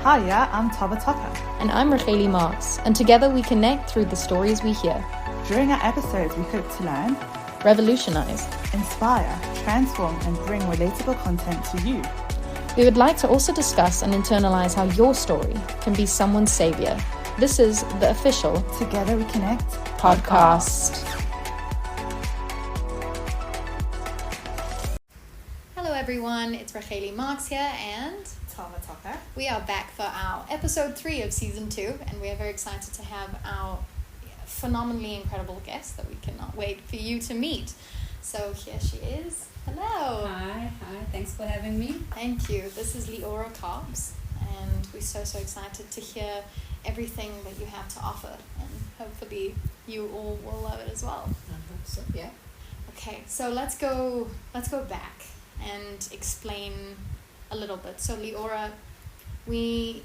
Hiya, I'm Tava Tucker. And I'm Racheli Marks, and together we connect through the stories we hear. During our episodes, we hope to learn, revolutionize, inspire, transform, and bring relatable content to you. We would like to also discuss and internalize how your story can be someone's savior. This is the official Together We Connect podcast. Hello everyone, it's Racheli Marks here and Tava Tucker. we are back for our episode 3 of season 2, and we are very excited to have our phenomenally incredible guest that we cannot wait for you to meet. So here she is. Hello. Hi, thanks for having me. Thank you. This is Liora Karps, and we're so excited to hear everything that you have to offer, and hopefully you all will love it as well. I hope so, yeah. Okay, so let's go back and explain a little bit. So Liora, we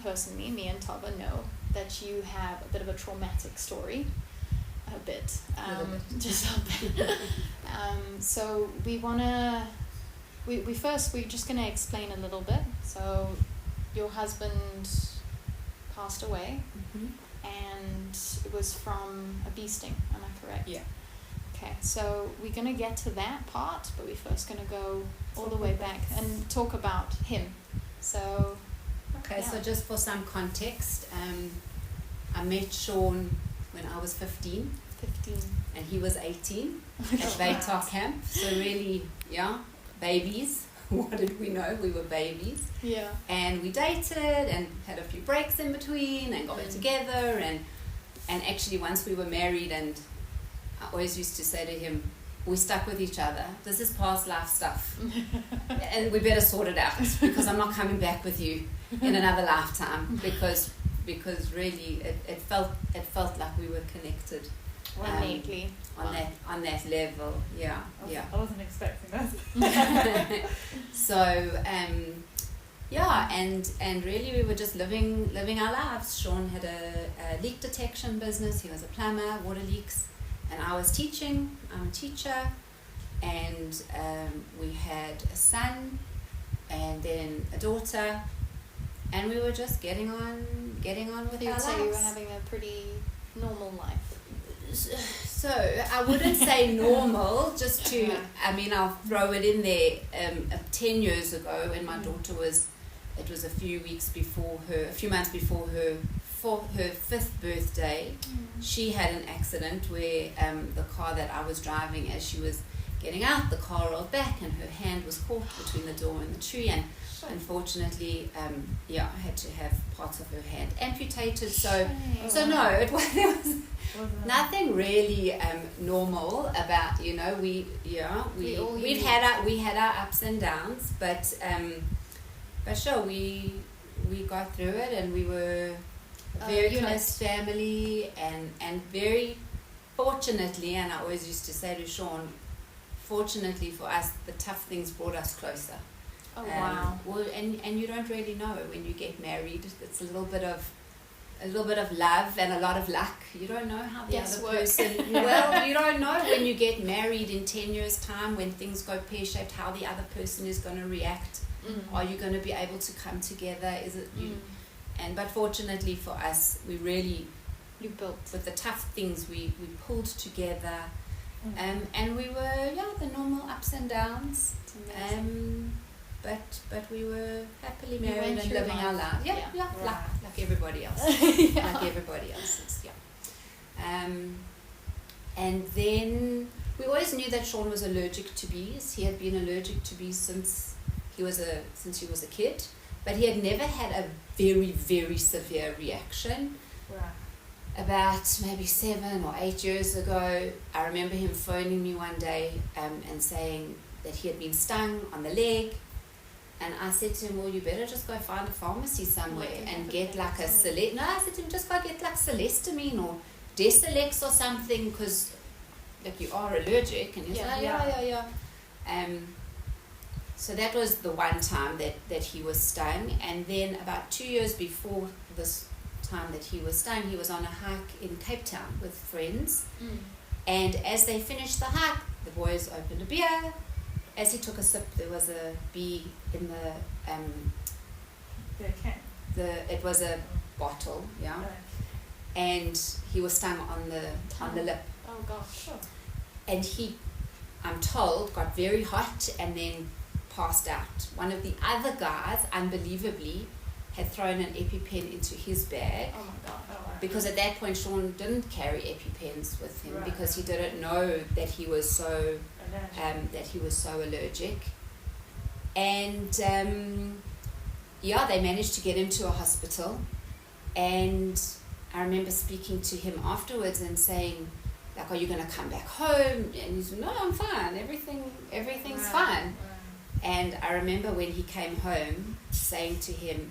personally, me and Tava, know that you have a bit of a traumatic story. A bit. Just a bit. So we're just gonna explain a little bit. So your husband passed away, and it was from a bee sting, am I correct? Yeah. Okay, so we're gonna get to that part, but we're first gonna go all the way back and talk about him. So Okay, yeah. so just for some context, I met Shaun when I was 15 and he was 18 at Veyta camp. So really, yeah, babies. What did we know? We were babies. Yeah. And we dated and had a few breaks in between and got together and actually once we were married, and I always used to say to him, we stuck with each other. This is past life stuff. And we better sort it out because I'm not coming back with you in another lifetime because really it felt like we were connected. Innately. On that level. Yeah. I wasn't expecting that. So and really we were just living our lives. Shaun had a leak detection business. He was a plumber, water leaks, and I was teaching. I'm a teacher, and we had a son and then a daughter, and we were just getting on with our lives. So you were having a pretty normal life. So I wouldn't say normal, just to, I mean, I'll throw it in there. 10 years ago when my daughter it was a few months before her 5th birthday, she had an accident where the car that I was driving, as she was getting out, the car rolled back and her hand was caught between the door and the tree, and unfortunately, I had to have parts of her hand amputated. So no, there was nothing really normal about, we had our ups and downs, but sure, we got through it, and we were a very close family, and very fortunately, and I always used to say to Shaun, fortunately for us, the tough things brought us closer. Oh wow! Well, and you don't really know when you get married. It's a little bit of love and a lot of luck. You don't know how the other person. Well, you don't know when you get married in 10 years' time, when things go pear-shaped, how the other person is going to react. Are you going to be able to come together? Is it you? But fortunately for us, we really built with the tough things. We pulled together, and we were the normal ups and downs. But we were happily married and living our lives. Like everybody else. Like everybody else's. And then we always knew that Shaun was allergic to bees. He had been allergic to bees since he was a kid, but he had never had a very, very severe reaction. Right. About maybe 7 or 8 years ago, I remember him phoning me one day and saying that he had been stung on the leg. And I said to him, well, you better just go find a pharmacy somewhere and get like a Celestamine. No, I said to him, just go get like Celestamine or Deselex or something, because like you are allergic. And he's like, yeah. So that was the one time that he was stung. And then about 2 years before this time that he was stung, he was on a hike in Cape Town with friends. And as they finished the hike, the boys opened a beer. As he took a sip, there was a bee in the Beer can. it was a bottle, yeah, Right. and he was stung on the lip, Oh gosh. Sure. and he, I'm told, got very hot and then passed out. One of the other guys, unbelievably, had thrown an EpiPen into his bag. Oh my god. Oh, wow. Because at that point Shaun didn't carry EpiPens with him, Right. because he didn't know that he was so allergic. And they managed to get him to a hospital, and I remember speaking to him afterwards and saying, like, are you going to come back home? And he said, no, I'm fine, everything's Right. fine. Right. And I remember when he came home saying to him,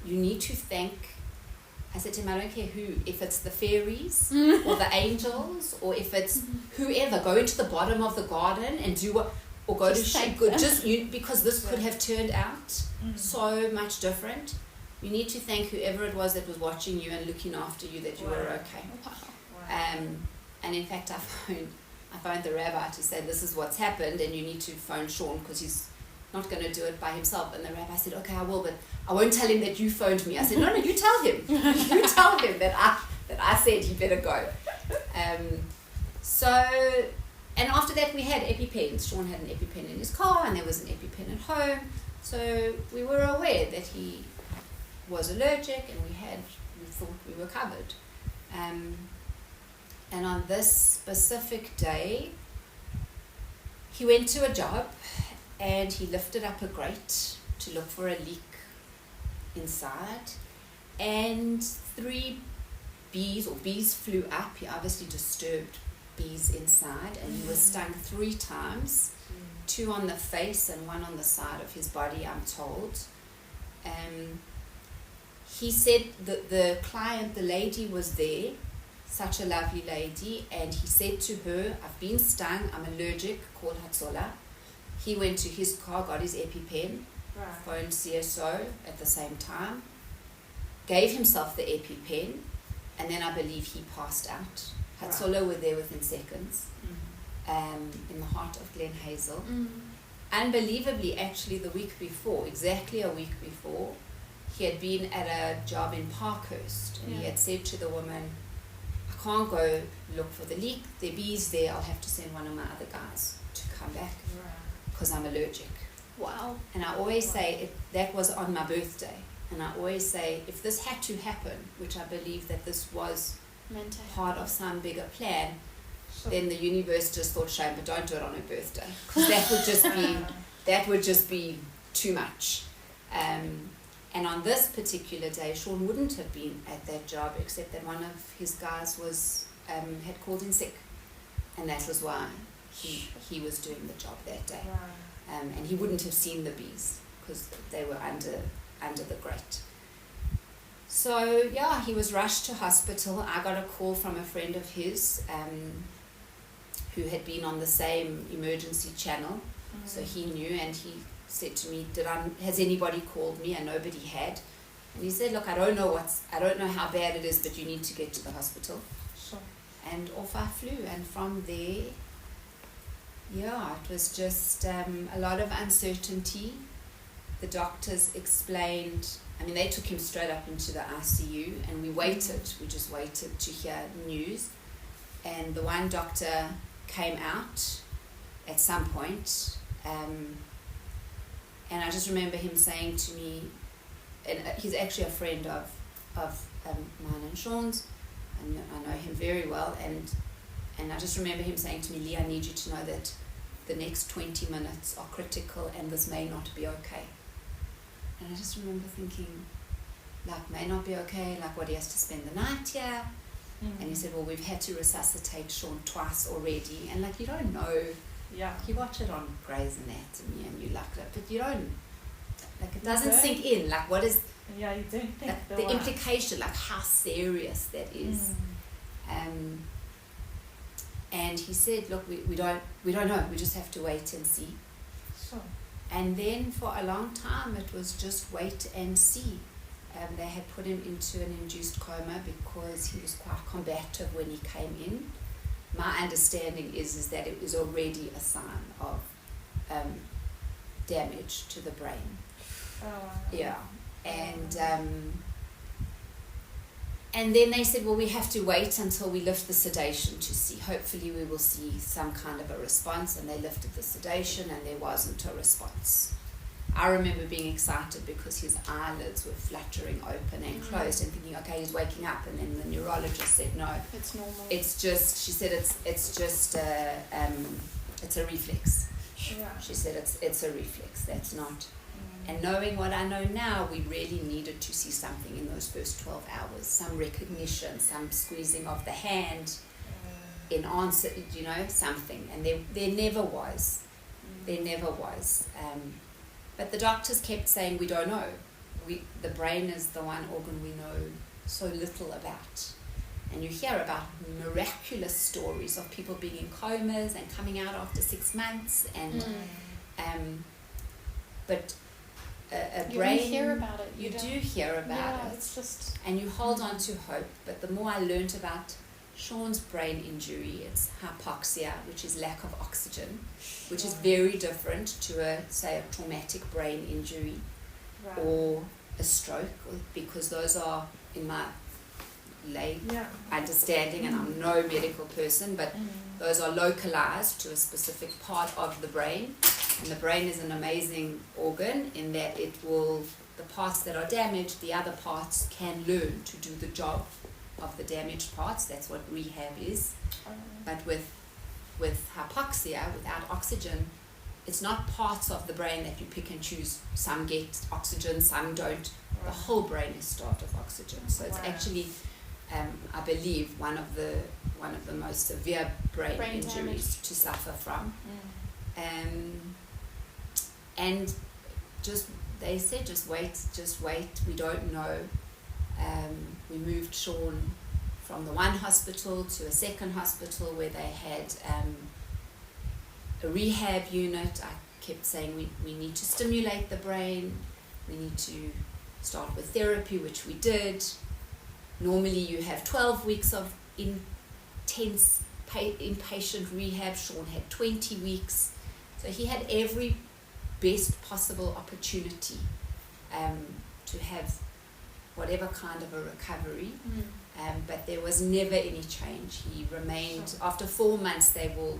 you need to thank, I said to him, I don't care who, if it's the fairies or the angels, or if it's whoever, go into the bottom of the garden and do what, or go Just to thank shit, them. just you, because this could Yeah. have turned out Mm. so much different. You need to thank whoever it was that was watching you and looking after you, that you were Wow. okay. Wow. Wow. And in fact, I phoned the rabbi to say, this is what's happened, and you need to phone Shaun because he's not going to do it by himself. And the rabbi said, okay, I will, but I won't tell him that you phoned me. I said, no, you tell him. You tell him that I said he better go. And after that we had EpiPens. Shaun had an EpiPen in his car, and there was an EpiPen at home. So we were aware that he was allergic, and we thought we were covered. And on this specific day, he went to a job, and he lifted up a grate to look for a leak inside, and 3 bees flew up. He obviously disturbed bees inside, and he was stung 3 times, 2 on the face and 1 on the side of his body, I'm told. He said that the client, the lady, was there, such a lovely lady, and he said to her, I've been stung, I'm allergic, call Hatzola. He went to his car, got his EpiPen, Right. phoned CSO at the same time, gave himself the EpiPen, and then I believe he passed out. Right. Hatzola were there within seconds, Mm. in the heart of Glen Hazel. Mm. Unbelievably, actually, the week before, exactly a week before, he had been at a job in Parkhurst, and he Yeah. had said to the woman, I can't go look for the leak, there are bees there, I'll have to send one of my other guys to come back Right. because I'm allergic. Wow. And I always say, that was on my birthday, and I always say, if this had to happen, which I believe that this was Meant to part of some bigger plan, So, then the universe just thought, shame, but don't do it on her birthday, because that would just be too much. And on this particular day, Shaun wouldn't have been at that job, except that one of his guys was had called in sick, and that was why he was doing the job that day. right. And he wouldn't have seen the bees because they were under the grate. So yeah, he was rushed to hospital. I got a call from a friend of his who had been on the same emergency channel, so he knew, and he said to me, has anybody called me? And nobody had. And he said, look, I don't know how bad it is, but you need to get to the hospital. So, And off I flew, and from there, yeah, it was just a lot of uncertainty. The doctors explained, I mean, they took him straight up into the ICU, and we just waited to hear news. And the one doctor came out at some point, and I just remember him saying to me, and he's actually a friend of mine and Shaun's, and I know him very well, and I just remember him saying to me, Lee, I need you to know that the next 20 minutes are critical, and this may not be okay. And I just remember thinking, like, may not be okay, like, what, he has to spend the night here? And he said, well, we've had to resuscitate Shaun twice already, and like, you don't know. yeah. You watch it on Grey's Anatomy and you like that, but you don't, like, it doesn't Okay. sink in, like, what is Yeah, you don't think like, the implication, like, how serious that is. And he said, look, we don't know, we just have to wait and see. So, And then for a long time it was just wait and see. They had put him into an induced coma because he was quite combative when he came in. My understanding is that it was already a sign of damage to the brain. oh, wow. Yeah. And then they said, well, we have to wait until we lift the sedation to see. Hopefully we will see some kind of a response. And they lifted the sedation and there wasn't a response. I remember being excited because his eyelids were fluttering open and closed and thinking, okay, he's waking up. And then the neurologist said, no. It's normal. It's just, she said, it's just a reflex. Yeah. She said, it's a reflex. That's not. And knowing what I know now, we really needed to see something in those first 12 hours. Some recognition, some squeezing of the hand in answer, something. And there never was. There never was. But the doctors kept saying, we don't know. The brain is the one organ we know so little about. And you hear about miraculous stories of people being in comas and coming out after 6 months. And but a brain, you hear about it. You do hear about it. It's just, and you hold on to hope. But the more I learnt about Shaun's brain injury, it's hypoxia, which is lack of oxygen, which is very different to say a traumatic brain injury or a stroke, because those are, in my lay understanding, and I'm no medical person, but those are localized to a specific part of the brain. And the brain is an amazing organ in that it will, the parts that are damaged, the other parts can learn to do the job of the damaged parts. That's what rehab is. But with hypoxia, without oxygen, it's not parts of the brain that you pick and choose. Some get oxygen, some don't. The whole brain is starved of oxygen. So it's actually, I believe, one of the most severe brain injuries damage to suffer from. And they said, just wait, we don't know. We moved Shaun from the one hospital to a second hospital where they had a rehab unit. I kept saying we need to stimulate the brain, we need to start with therapy, which we did. Normally you have 12 weeks of intense inpatient rehab. Shaun had 20 weeks. So he had every best possible opportunity to have whatever kind of a recovery, but there was never any change. He remained, after 4 months they will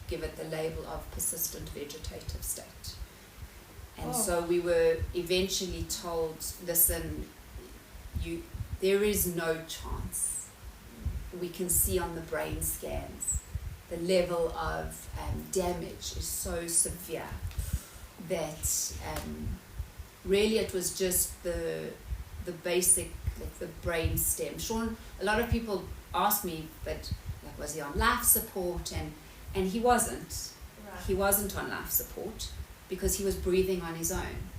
give it the label of persistent vegetative state. And so we were eventually told, listen, there is no chance. We can see on the brain scans the level of damage is so severe that really it was just the basic, like the brain stem. Shaun, a lot of people ask me, but like, was he on life support? And he wasn't. Right. He wasn't on life support because he was breathing on his own.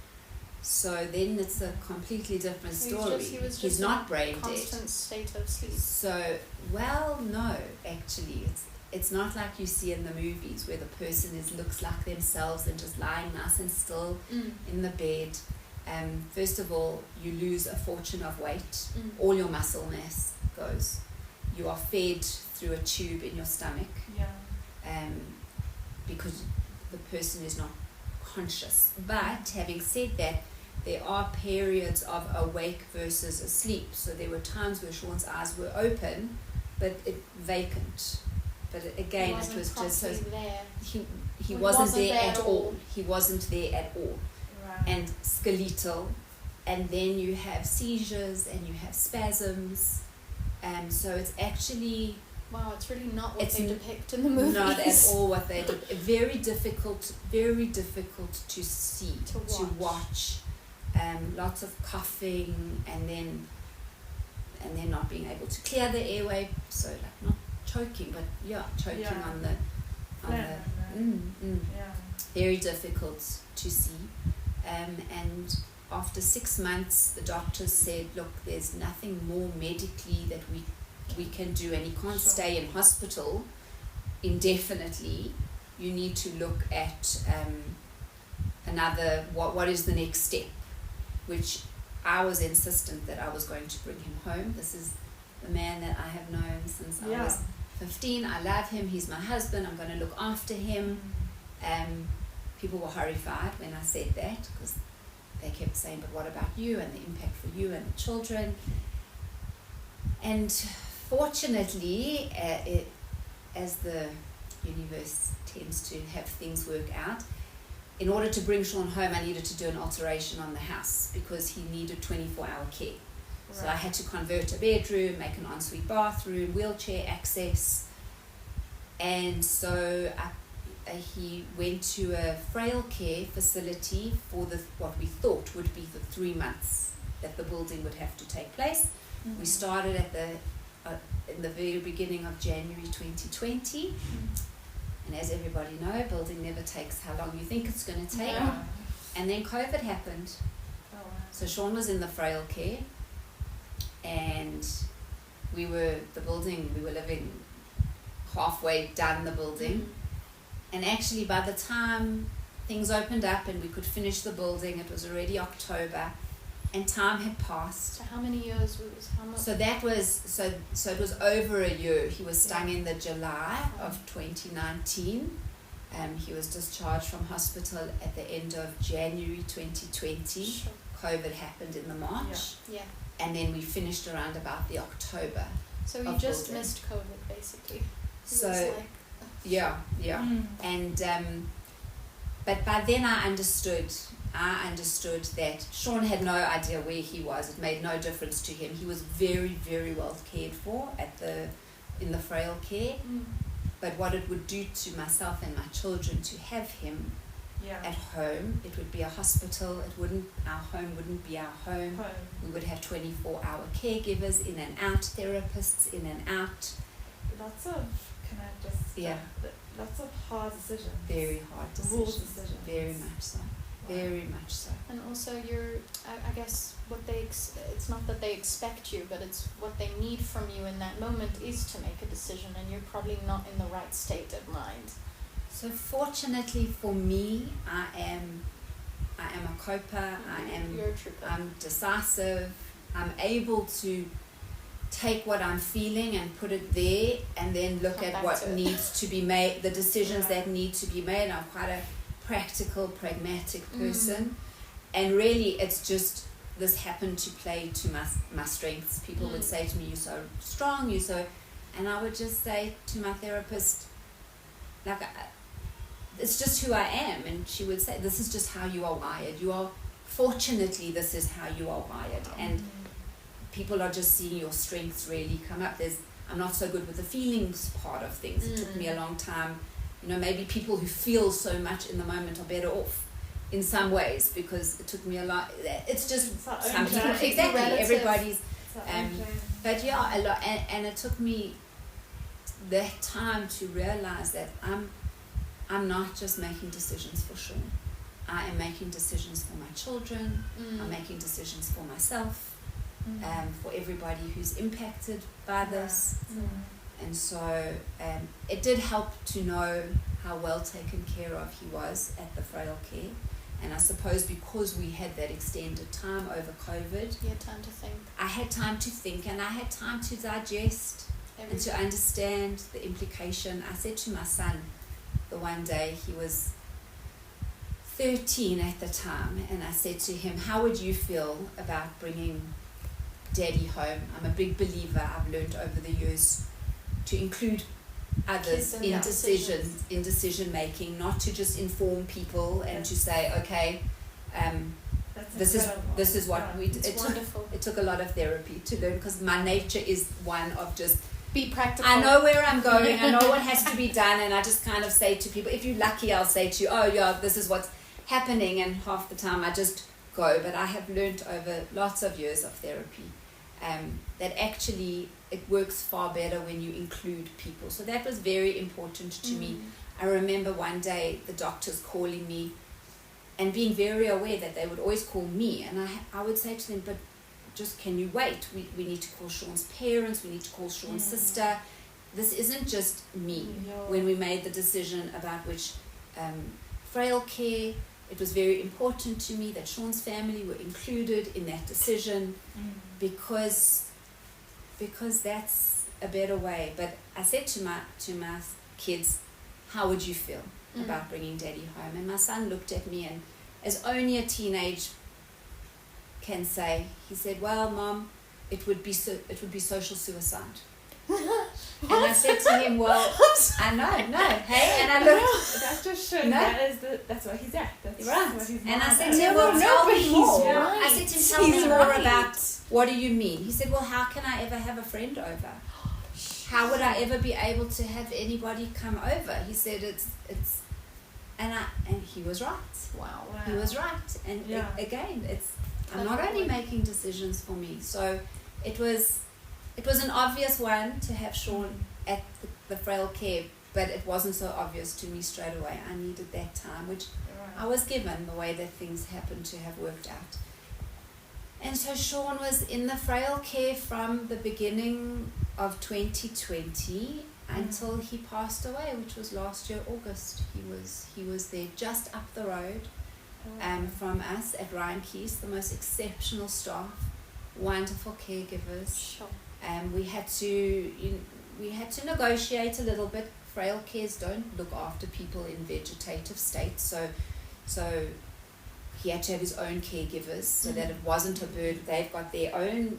So then it's a completely different story. He's not brain dead. Constant state of sleep. So, well, no, actually, it's not like you see in the movies where the person looks like themselves and just lying nice and still in the bed. First of all, you lose a fortune of weight. All your muscle mass goes. You are fed through a tube in your stomach. Because the person is not conscious. But having said that, there are periods of awake versus asleep. So there were times where Shaun's eyes were open, but vacant. But again, it was just he wasn't there at all. He wasn't there at all. Right. And skeletal, and then you have seizures and you have spasms, and so it's actually it's really not what they depict in the movies. Not at all what they do. Very difficult to see, to watch. Lots of coughing, and then not being able to clear the airway. So like not choking, but choking on the very difficult to see. And after 6 months, the doctors said, look, there's nothing more medically that we can do, and he can't stay in hospital indefinitely. You need to look at another, what is the next step, which I was insistent that I was going to bring him home. This is the man that I have known since I was 15. I love him. He's my husband. I'm going to look after him. People were horrified when I said that, because they kept saying, but what about you and the impact for you and the children? And fortunately, as the universe tends to have things work out, in order to bring Shaun home, I needed to do an alteration on the house because he needed 24-hour care. Right. So I had to convert a bedroom, make an ensuite bathroom, wheelchair access. And so he went to a frail care facility for what we thought would be the 3 months that the building would have to take place. Mm-hmm. We started in the very beginning of January 2020. Mm-hmm. And as everybody knows, building never takes how long you think it's going to take. Yeah. And then COVID happened. Oh, wow. So Shaun was in the frail care, and we were living halfway down the building. Mm-hmm. And actually by the time things opened up and we could finish the building, it was already October, and time had passed. So how many years was how much? So that was so it was over a year. He was stung in the July of 2019. He was discharged from hospital at the end of January 2020. Sure. COVID happened in the March. Yeah. And then we finished around about the October. So you just building. Missed COVID basically. So yeah. And but by then I understood that Shaun had no idea where he was. It made no difference to him. He was very, very well cared for in the frail care. Mm. But what it would do to myself and my children to have him at home, it would be a hospital. Our home wouldn't be our home. We would have 24-hour caregivers in and out, therapists in and out. Lots of hard decisions. Very hard decisions. Rules decisions. Very much so. Very much so. And also I guess it's not that they expect you, but it's what they need from you in that moment is to make a decision, and you're probably not in the right state of mind. So fortunately for me, I am a coper. You're a trooper. I'm decisive. I'm able to take what I'm feeling and put it there, and then look at what needs to be made, the decisions that need to be made. I'm quite a practical, pragmatic person, and really it's just this happened to play to my strengths. People would say to me, "You're so strong, and I would just say to my therapist, like, it's just who I am, and she would say, "This is just how you are wired. Fortunately, this is how you are wired," and people are just seeing your strengths really come up. I'm not so good with the feelings part of things. It took me a long time. Maybe people who feel so much in the moment are better off in some ways, because it took me a lot. It's just some people, exactly, everybody's. But yeah, a lot, and it took me that time to realize that I'm not just making decisions for Shaun. I am making decisions for my children. I'm making decisions for myself, for everybody who's impacted by this. And so it did help to know how well taken care of he was at the frail care. And I suppose because we had that extended time over COVID, you had time to think. I had time to think, and I had time to digest and to understand the implication. I said to my son the one day, he was 13 at the time, and I said to him, "How would you feel about bringing Daddy home?" I'm a big believer, I've learned over the years, to include others in decision making, not to just inform people and to say, okay, this is what we do. It took a lot of therapy to learn, because my nature is one of just be practical. I know where I'm going, I know what has to be done, and I just kind of say to people, if you're lucky, I'll say to you, "Oh yeah, this is what's happening," and half the time I just go. But I have learned over lots of years of therapy that actually it works far better when you include people. So that was very important to me. I remember one day the doctors calling me and being very aware that they would always call me, and I would say to them, "But just can you wait? We need to call Shaun's parents, we need to call Shaun's sister. This isn't just me." When we made the decision about which frail care, it was very important to me that Shaun's family were included in that decision, because that's a better way. But I said to my kids, "How would you feel about bringing Daddy home?" And my son looked at me, and as only a teenage can say. He said, well, Mom, it would be social suicide. And I said to him, well, I know, hey, and I looked. That just shows that's what he's at. That's right. What he's and I said at. to him, well, tell me more. Right. I said to him, tell me more about what do you mean? He said, well, how can I ever have a friend over? How would I ever be able to have anybody come over? He said it's and he was right. Wow. He was right. And again, I'm not only making decisions for me. So it was an obvious one to have Shaun at the frail care, but it wasn't so obvious to me straight away. I needed that time, which I was given the way that things happened to have worked out. And so Shaun was in the frail care from the beginning of 2020 until he passed away, which was last year, August. He was there just up the road from us at Ryan Keys, the most exceptional staff, wonderful caregivers. Sure. We had to negotiate a little bit. Frail cares don't look after people in vegetative states, so he had to have his own caregivers so that it wasn't a burden. They've got their own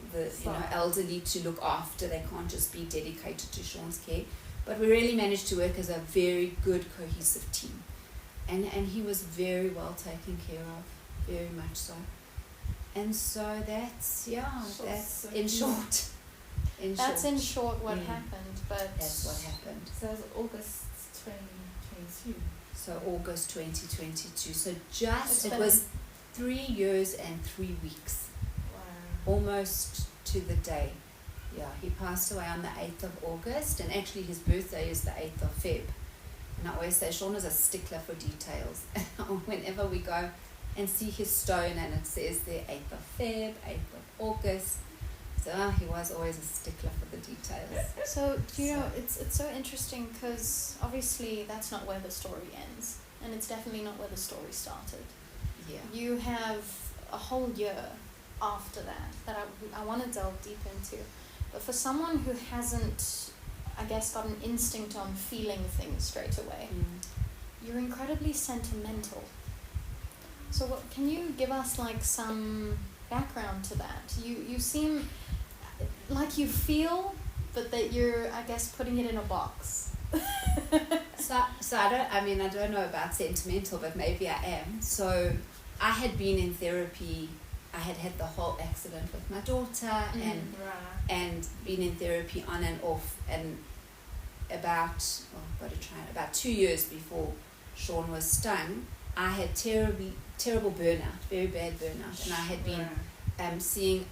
elderly to look after. They can't just be dedicated to Shaun's care. But we really managed to work as a very good cohesive team, and he was very well taken care of, very much so. And so that's in short. That's in short what happened, but that's what happened. So it was August 2022. So August 2022. So it was 3 years and 3 weeks. Wow. Almost to the day. Yeah, he passed away on the 8th of August, and actually his birthday is the 8th of Feb. And I always say Shaun is a stickler for details. Whenever we go and see his stone and it says there 8th of Feb, 8th of August. So he was always a stickler for the details. So, it's so interesting because obviously that's not where the story ends, and it's definitely not where the story started. Yeah. You have a whole year after that I want to delve deep into. But for someone who hasn't, I guess, got an instinct on feeling things straight away, you're incredibly sentimental. So can you give us some background to that? You seem like you feel, but that you're, I guess, putting it in a box. So I don't know about sentimental, but maybe I am. So I had been in therapy. I had the whole accident with my daughter and been in therapy on and off, and about 2 years before Shaun was stung, I had terrible burnout, very bad burnout, and I had been seeing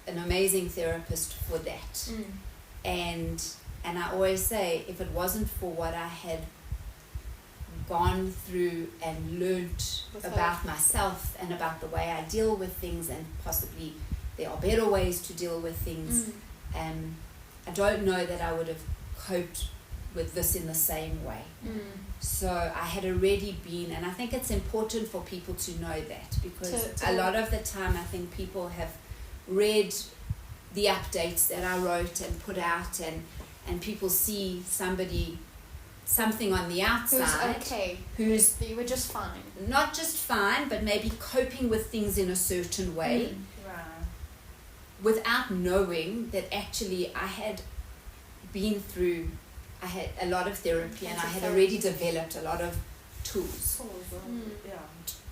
an amazing therapist for that. And I always say, if it wasn't for what I had gone through and learnt about myself and about the way I deal with things, and possibly there are better ways to deal with things, I don't know that I would have coped with this in the same way. So I had already been, and I think it's important for people to know that, because a lot of the time I think people have read the updates that I wrote and put out, and people see something on the outside who's you were just fine, not just fine, but maybe coping with things in a certain way, without knowing that actually I had a lot of therapy, and I had already developed a lot of tools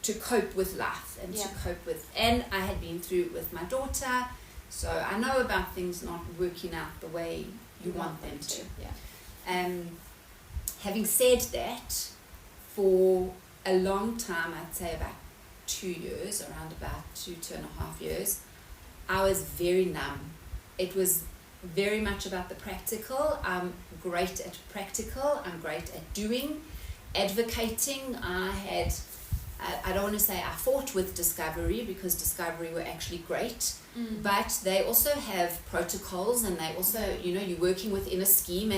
to cope with life and to cope with, and I had been through it with my daughter, so I know about things not working out the way you want them to. Having said that, for a long time, I'd say about 2 years, around about 2.5 years, I was very numb. It was very much about the practical. I'm great at practical. I'm great at doing, advocating. I don't want to say I fought with Discovery, because Discovery were actually great, but they also have protocols, and they also, you're working within a scheme,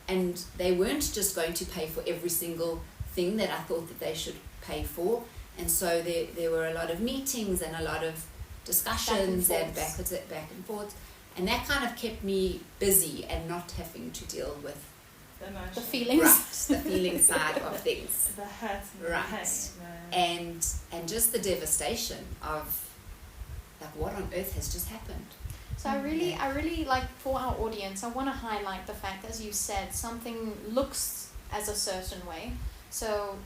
and they weren't just going to pay for every single thing that I thought that they should pay for. And so there were a lot of meetings and a lot of discussions and back and forth. And that kind of kept me busy and not having to deal with the feelings. Right, the feeling side of things. The hurt and the pain. And just the devastation of like, what on earth has just happened? So I really like, for our audience, I want to highlight the fact, as you said, something looks as a certain way. So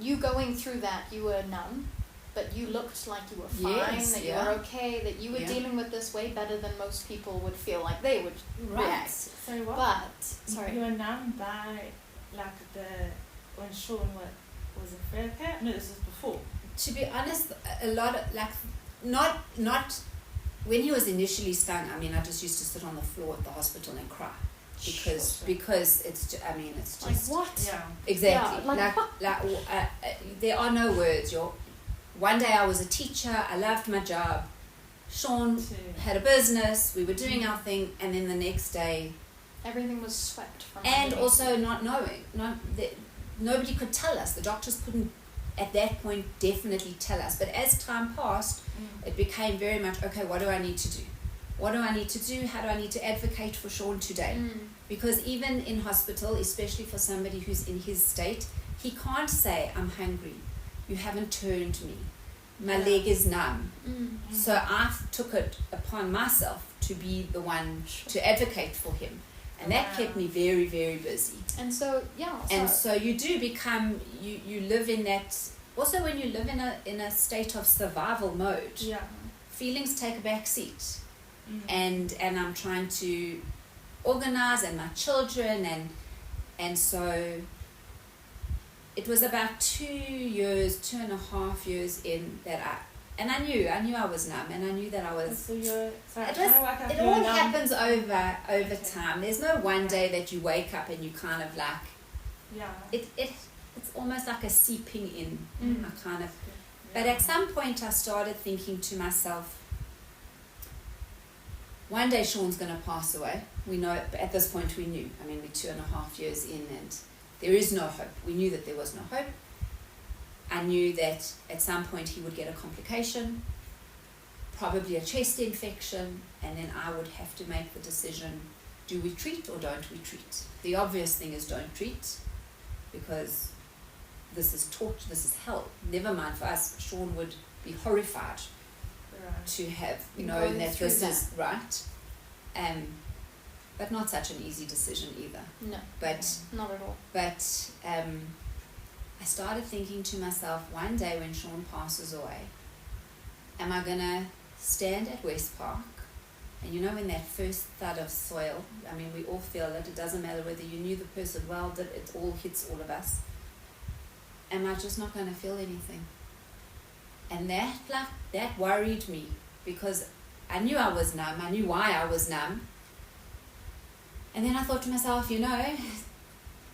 you going through that, you were numb, but you looked like you were fine, Yes, that yeah. you were okay, that you were Yeah. dealing with this way better than most people would feel like they would react. Sorry, what? But, sorry. You were numb by, like, when Shaun was a frail cat? No, this was before. To be honest, a lot of, like, not when he was initially stung. I mean, I just used to sit on the floor at the hospital and cry because it's just Like, what? Yeah. exactly Yeah, there are no words. One day I was a teacher. I loved my job. Shaun had a business. We were doing our thing, and then the next day, Everything was swept from and underneath. also not knowing, nobody could tell us. The doctors couldn't at that point definitely tell us. But as time passed, it became very much, okay, what do I need to do? What do I need to do? How do I need to advocate for Shaun today? Because even in hospital, especially for somebody who's in his state, he can't say, I'm hungry. You haven't turned me. My leg is numb. So I took it upon myself to be the one to advocate for him. And that kept me very, very busy. And so, And so you do become, you live in that, also when you live in a state of survival mode, feelings take a back seat. And I'm trying to organize, and my children, and so it was about 2.5 years in that I knew I was numb, and I knew that I was. So you're, sorry, it all happens over time. There's no one day that you wake up and you kind of like. Yeah. It's almost like a seeping in. I kind of. But at some point, I started thinking to myself, one day Shaun's going to pass away. We know it, at this point we knew. I mean, we're 2.5 years in, and there is no hope. We knew that there was no hope. I knew that at some point he would get a complication, probably a chest infection, and then I would have to make the decision, do we treat or don't we treat? The obvious thing is don't treat, because this is torture, this is hell. Never mind for us, Shaun would be horrified to have known that this is right. But not such an easy decision either. No, but not at all. But I started thinking to myself, one day when Shaun passes away, am I going to stand at West Park? And when that first thud of soil, I mean, we all feel it. It doesn't matter whether you knew the person well, it all hits all of us. Am I just not going to feel anything? And that worried me, because I knew I was numb. I knew why I was numb. And then I thought to myself,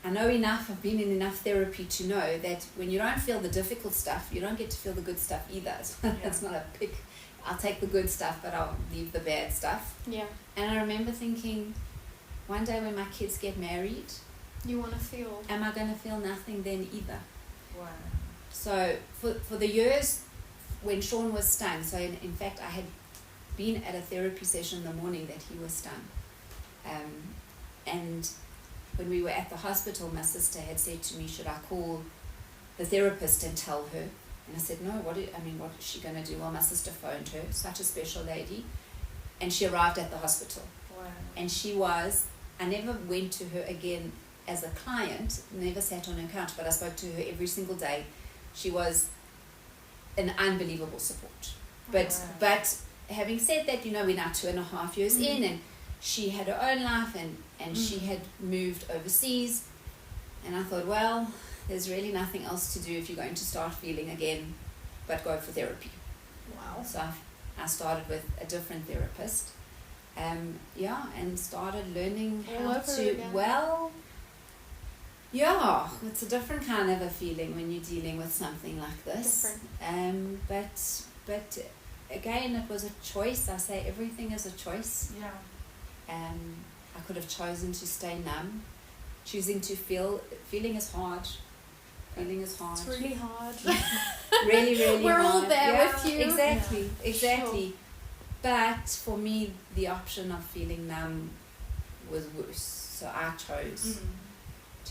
I know enough, I've been in enough therapy to know that when you don't feel the difficult stuff, you don't get to feel the good stuff either. It's not a pick. I'll take the good stuff, but I'll leave the bad stuff. Yeah. And I remember thinking, one day when my kids get married, you want to feel. Am I going to feel nothing then either? Wow. So for the years when Shaun was stung, so in fact I had been at a therapy session the morning that he was stung. And when we were at the hospital, my sister had said to me, should I call the therapist and tell her? And I said, no, what is she going to do? Well, my sister phoned her, such a special lady, and she arrived at the hospital. Wow. And I never went to her again as a client, never sat on her couch, but I spoke to her every single day. She was an unbelievable support. But having said that, we're now 2.5 years in, and she had her own life, and she had moved overseas. And I thought, well, there's really nothing else to do if you're going to start feeling again, but go for therapy. Wow. So I started with a different therapist. And started learning how to, it's a different kind of a feeling when you're dealing with something like this. But again, it was a choice. I say everything is a choice. Yeah. I could have chosen to stay numb. Choosing to feeling is hard. Feeling is hard. It's really hard. Really, really We're hard. all there with you. Exactly. Sure. But for me, the option of feeling numb was worse. So I chose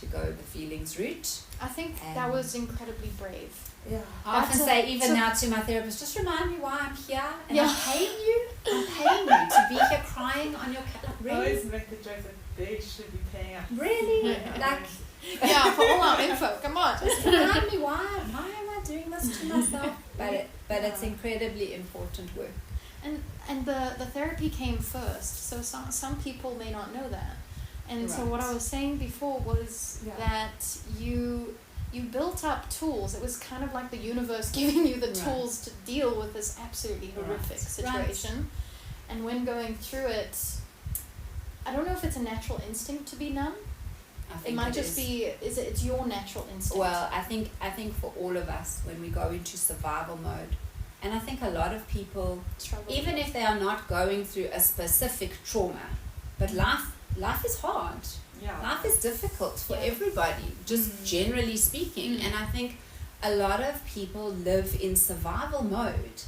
to go the feelings route. I think that was incredibly brave. Yeah. I often say, even now to my therapist, just remind me why I'm here, and I'm paying you to be here crying on your cat. Like, I really? always make the joke that they should be paying us. Really? Yeah. Like, Yeah, for all our info, come on. just remind me why am I doing this to myself? But it's incredibly important work. And the therapy came first, so some people may not know that. And so what I was saying before was that you built up tools. It was kind of like the universe giving you the tools to deal with this absolutely horrific situation. And when going through it, I don't know if it's a natural instinct to be numb. It might just be, it's your natural instinct. Well, I think for all of us, when we go into survival mode, and I think a lot of people, even if they are not going through a specific trauma, but life is hard. Yeah. Life is difficult for everybody, just generally speaking. And I think a lot of people live in survival mode,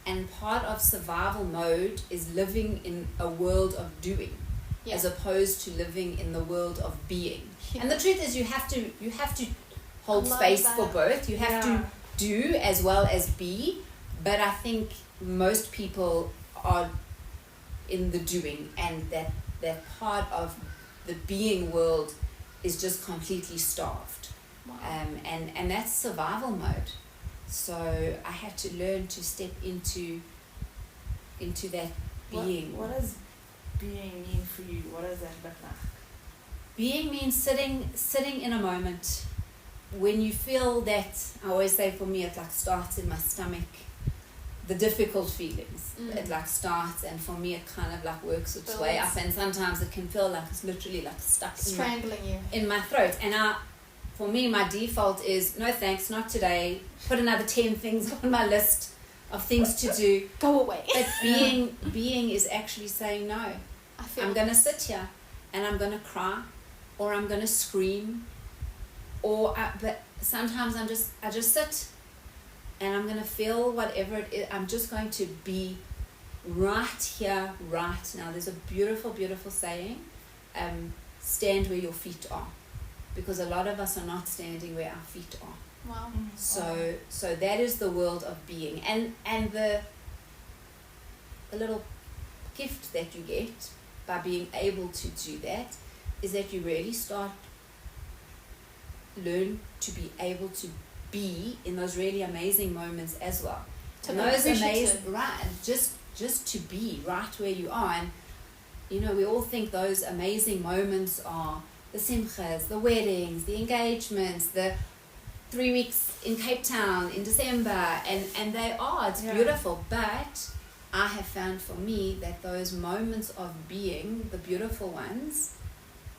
and part of survival mode is living in a world of doing, as opposed to living in the world of being. And the truth is, you have to hold space for both. You have to do as well as be. But I think most people are in the doing, and that part of the being world is just completely starved. Wow. And that's survival mode. So I had to learn to step into that being. What does being mean for you? What does that look like? Being means sitting in a moment when you feel that. I always say, for me, it like starts in my stomach. The difficult feelings, it like starts, and for me it kind of like works its way up, and sometimes it can feel like it's literally like stuck strangling you in my throat. And for me, my default is no thanks, not today. Put another 10 things on my list of things to do. Go away. But being is actually saying no. I'm gonna sit here and I'm gonna cry, or I'm gonna scream, but sometimes I just sit. And I'm going to feel whatever it is. I'm just going to be right here, right now. There's a beautiful, beautiful saying, stand where your feet are. Because a lot of us are not standing where our feet are. Wow. So that is the world of being. And the little gift that you get by being able to do that is that you really learn to be able to be in those really amazing moments as well. To those amazing, just to be right where you are. And we all think those amazing moments are the simchas, the weddings, the engagements, the 3 weeks in Cape Town in December, and they are. It's beautiful, but I have found for me that those moments of being, the beautiful ones,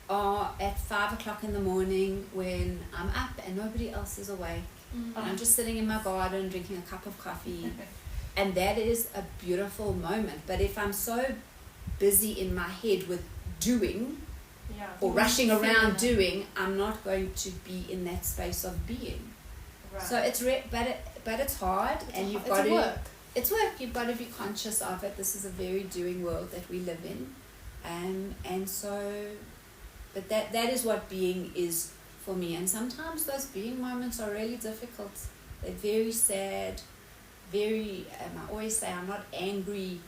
are at 5 o'clock in the morning when I'm up and nobody else is awake. And I'm just sitting in my garden drinking a cup of coffee, and that is a beautiful moment. But if I'm so busy in my head with doing or rushing around doing, I'm not going to be in that space of being. Right. So it's but it's hard, and you've got to work. It's work. You've got to be conscious of it. This is a very doing world that we live in, and so, but that is what being is for me. And sometimes those being moments are really difficult. They're very sad, very, I always say I'm not angry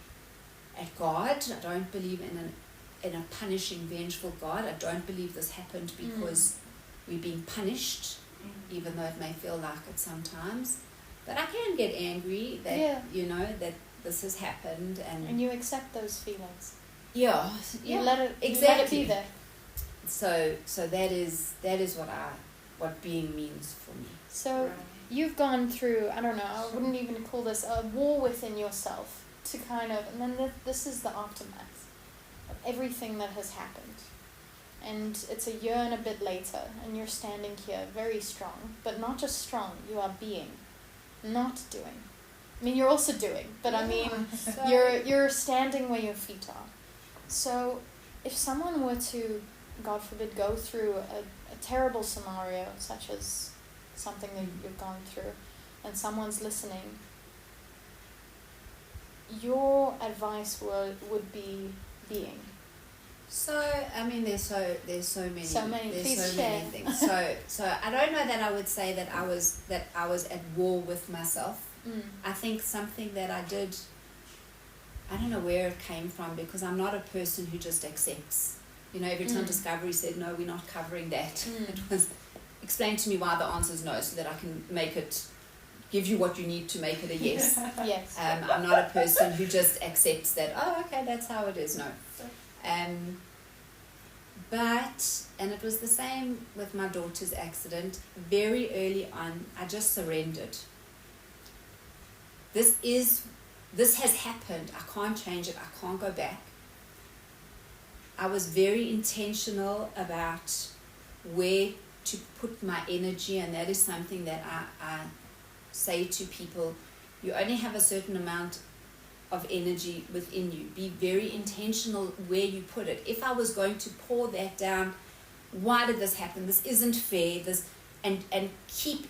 at God. I don't believe in a punishing, vengeful God. I don't believe this happened because we're being punished, even though it may feel like it sometimes. But I can get angry that, that this has happened. And you accept those feelings. Yeah. You let it, exactly. You let it be there. So that is what being means for me. So you've gone through, I don't know, I wouldn't even call this a war within yourself to kind of, and then this is the aftermath of everything that has happened. And it's a year and a bit later, and you're standing here very strong, but not just strong, you are being, not doing. I mean, you're also doing, but I mean, you're standing where your feet are. So if someone were to, God forbid, go through a terrible scenario, such as something that you've gone through, and someone's listening, your advice would be being. So I mean, there's so many. There's Please so share. many things. So I don't know that I would say that I was at war with myself. I think something that I did, I don't know where it came from, because I'm not a person who just accepts. You know, every time Discovery said, no, we're not covering that, it was, explain to me why the answer is no, so that I can give you what you need to make it a yes. Yes. I'm not a person who just accepts that, oh, okay, that's how it is, no. And it was the same with my daughter's accident. Very early on, I just surrendered. This has happened. I can't change it. I can't go back. I was very intentional about where to put my energy, and that is something that I say to people. You only have a certain amount of energy within you. Be very intentional where you put it. If I was going to pour that down, why did this happen? This isn't fair. And keep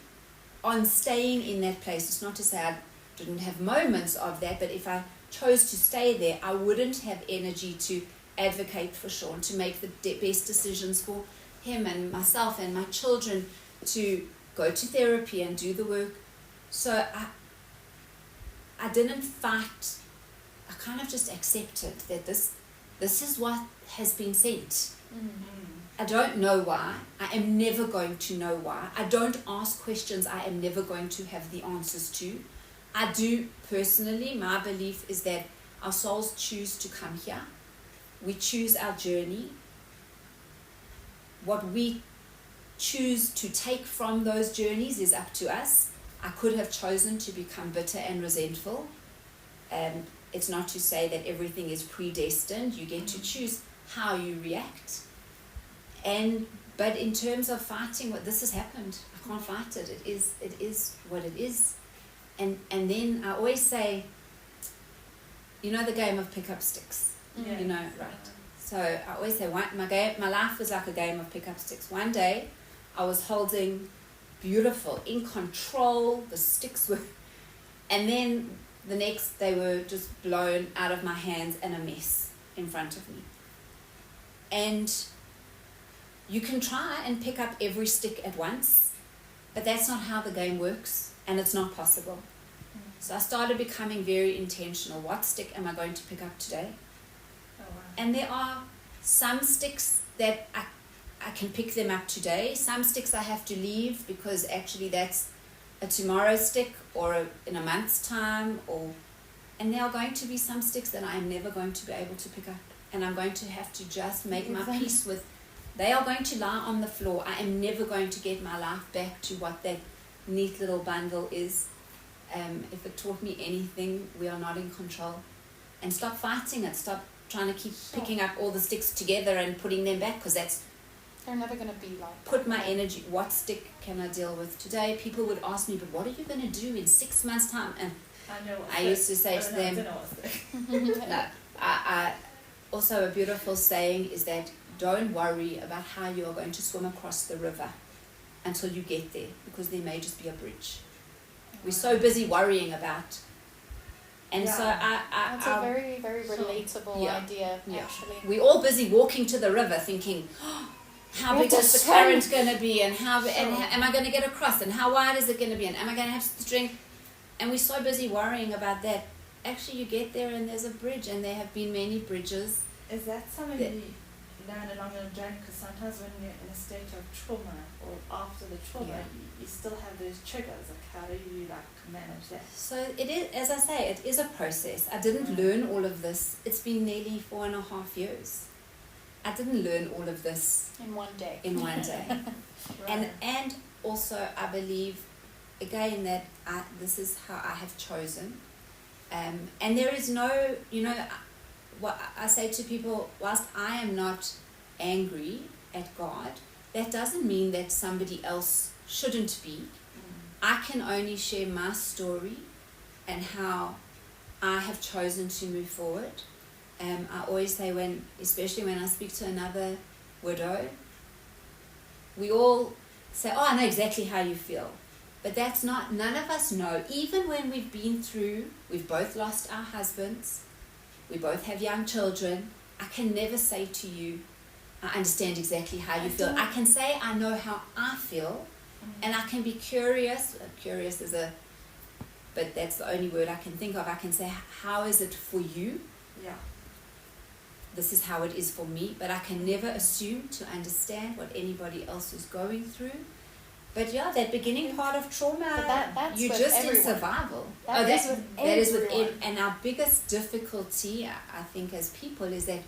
on staying in that place. It's not to say I didn't have moments of that, but if I chose to stay there, I wouldn't have energy to advocate for Shaun, to make the best decisions for him and myself and my children, to go to therapy and do the work. So I didn't fight. I kind of just accepted that this is what has been sent. I don't know why. I am never going to know why. I don't ask questions I am never going to have the answers to. I do personally, my belief is that our souls choose to come here. We choose our journey. What we choose to take from those journeys is up to us. I could have chosen to become bitter and resentful. It's not to say that everything is predestined. You get to choose how you react. But in terms of fighting what this has happened, I can't fight it. It is what it is. And then I always say, you know the game of pick up sticks. Yeah. You know, right? So I always say my life was like a game of pick up sticks. One day I was holding beautiful, in control, the sticks were, and then the next they were just blown out of my hands and a mess in front of me. And you can try and pick up every stick at once, but that's not how the game works, and it's not possible. So I started becoming very intentional. What stick am I going to pick up today? Oh, wow. And there are some sticks that I can pick them up today. Some sticks I have to leave because actually that's a tomorrow stick or in a month's time. And there are going to be some sticks that I am never going to be able to pick up. And I'm going to have to just make my peace with. They are going to lie on the floor. I am never going to get my life back to what that neat little bundle is. If it taught me anything, we are not in control. And stop fighting it. Stop trying to keep picking up all the sticks together and putting them back, because that's They're never going to be like that. put my energy. What stick can I deal with today? People would ask me, but what are you going to do in 6 months' time? And I know what I used to say to them, I don't know what stick. no. I also, a beautiful saying is that don't worry about how you are going to swim across the river until you get there, because there may just be a bridge. We're so busy worrying about. And so That's a very, very relatable idea, Yeah. actually. We're all busy walking to the river thinking, oh, how big is the current going to be, and am I going to get across, and how wide is it going to be, and am I going to have to drink? And we're so busy worrying about that. Actually, you get there and there's a bridge, and there have been many bridges. Is that something you learn along your journey? Because sometimes when you're in a state of trauma or after the trauma, you still have those triggers. Like, how do you manage that? So it is, as I say, it is a process. I didn't learn all of this. It's been nearly 4.5 years. I didn't learn all of this In one day. Right. And also I believe again that this is how I have chosen. And there is no, what I say to people, whilst I am not angry at God, that doesn't mean that somebody else shouldn't be. I can only share my story and how I have chosen to move forward. I always say, especially when I speak to another widow, we all say, oh, I know exactly how you feel. But that's not, none of us know. Even when we've been through, we've both lost our husbands, we both have young children, I can never say to you, I understand exactly how you feel. I can say I know how I feel, and I can be curious. Curious is but that's the only word I can think of. I can say, how is it for you? Yeah. This is how it is for me, but I can never assume to understand what anybody else is going through. But yeah, that beginning part of trauma, that's you're with just everyone. in survival. That is with everyone. And our biggest difficulty, I think, as people, is that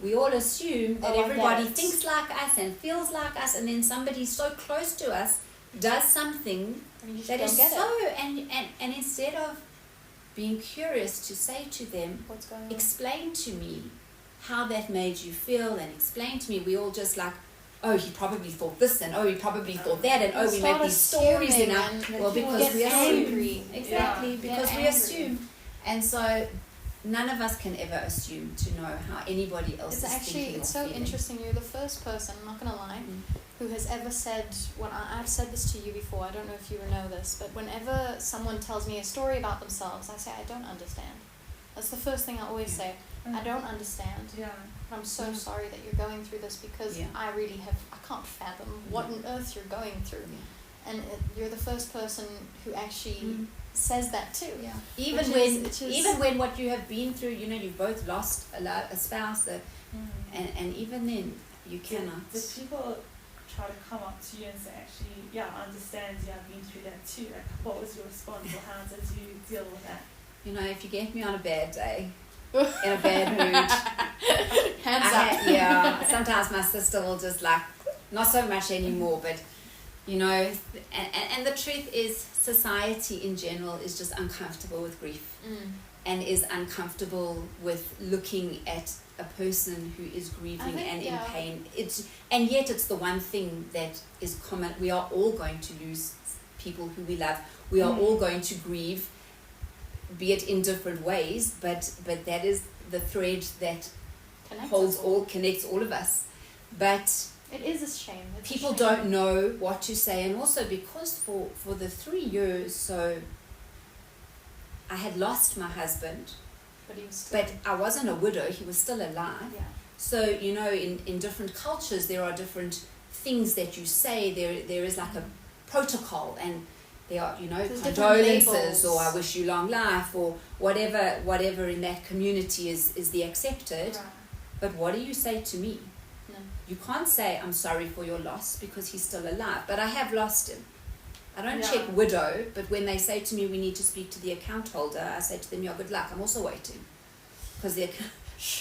we all assume that everybody thinks like us and feels like us, and then somebody so close to us does something that is and instead of being curious to say to them, what's going on? Explain to me how that made you feel, and explain to me, we all just like, oh, he probably thought this, and oh, he probably thought that, and oh, we make these stories in our, well, because we angry. Exactly, because we assume. And so none of us can ever assume to know how anybody else is thinking or it's so feeling. interesting. You're the first person, I'm not going to lie, who has ever said, I've said this to you before, I don't know if you know this, but whenever someone tells me a story about themselves, I say, I don't understand. That's the first thing I always say. I don't understand. Yeah. I'm so sorry that you're going through this, because I can't fathom what on earth you're going through. Yeah. And you're the first person who actually says that too. Yeah. Even when what you have been through, you've both lost a spouse, and even then you cannot. The people try to come up to you and say, actually, I understand, I've been through that too. Like, what was your response, or how did you deal with that? If you get me on a bad day, in a bad mood, hands up. Sometimes my sister will just like, not so much anymore, but and the truth is, society in general is just uncomfortable with grief, and is uncomfortable with looking at a person who is grieving and in pain. And yet it's the one thing that is common. We are all going to lose people who we love. We are all going to grieve, be it in different ways, but that is the thread that connects all of us. But it is a shame. People don't know what to say, and also because for the 3 years, so I had lost my husband, but I wasn't a widow. He was still alive. Yeah. So in different cultures there are different things that you say. There is like a protocol, and there are condolences, or I wish you long life, or whatever in that community is the accepted. Right. But what do you say to me? No. You can't say I'm sorry for your loss, because he's still alive. But I have lost him. I don't check widow, but when they say to me, we need to speak to the account holder, I say to them, good luck, I'm also waiting. Because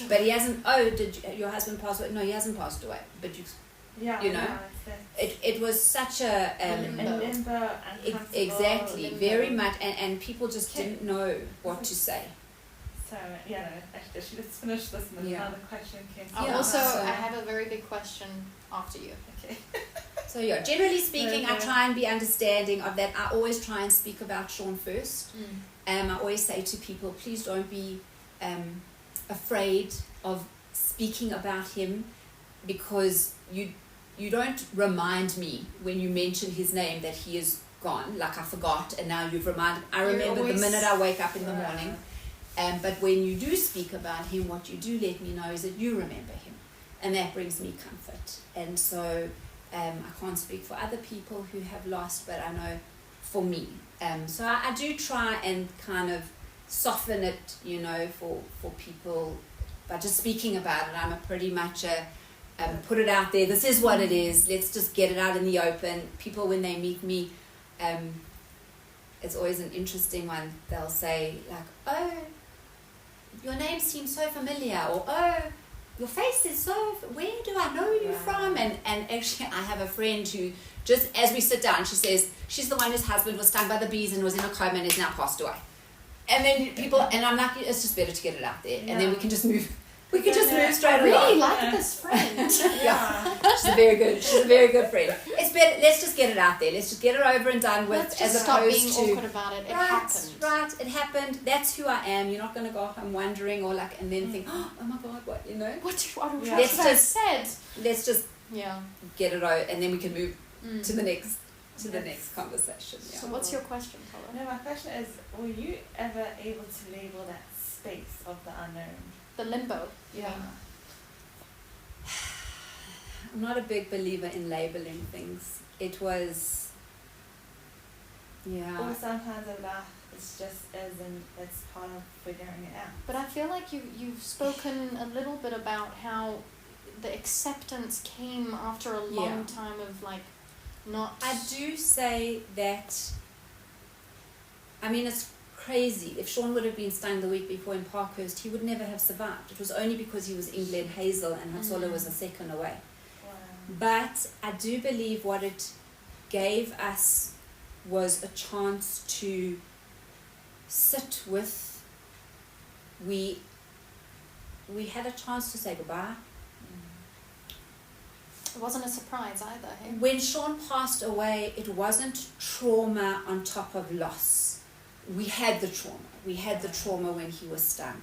but he hasn't, did your husband pass away? No, he hasn't passed away. But it was such a limbo, exactly, very much, and people just didn't know what to say. So actually, let's finish this, and another question came. I have a very big question after you. Okay. So generally speaking, I try and be understanding of that. I always try and speak about Shaun first. I always say to people, please don't be afraid of speaking about him, because you don't remind me when you mention his name that he is gone, like I forgot, and now you've reminded. I remember the minute I wake up in the morning. But when you do speak about him, what you do let me know is that you remember him, and that brings me comfort. And so I can't speak for other people who have lost, but I know for me. So I do try and kind of soften it, for people by just speaking about it. I'm pretty much put it out there. This is what it is. Let's just get it out in the open. People, when they meet me, it's always an interesting one. They'll say like, oh, your name seems so familiar, or oh, your face is so, where do I know you from? And actually I have a friend who, just as we sit down, she says she's the one whose husband was stung by the bees and was in a coma and is now passed away. And then people, and I'm like, it's just better to get it out there, and then we can just move. We can just move straight along. I really like this friend. She's a very good friend. It's better. Let's just get it out there. Let's just get it over and done with. Let's just stop being awkward about it. It happened. Right. It happened. That's who I am. You're not going to go home wondering or like, and then think, oh my God, what What I said. Let's just get it out, and then we can move to the next conversation. Yeah. So what's your question, Paula? No, my question is, were you ever able to label that space of the unknown? The limbo. Yeah. I'm not a big believer in labeling things. It was, yeah. Or sometimes of that, it's just as in, it's part of figuring it out. But I feel like you've spoken a little bit about how the acceptance came after a long time of like not. I do say that, I mean, it's crazy. If Shaun would have been stung the week before in Parkhurst, he would never have survived. It was only because he was in Glen Hazel and Hatzola was a second away. Wow. But I do believe what it gave us was a chance to sit with, we had a chance to say goodbye. It wasn't a surprise either. Hey? When Shaun passed away, it wasn't trauma on top of loss. We had the trauma. We had the trauma when he was stung.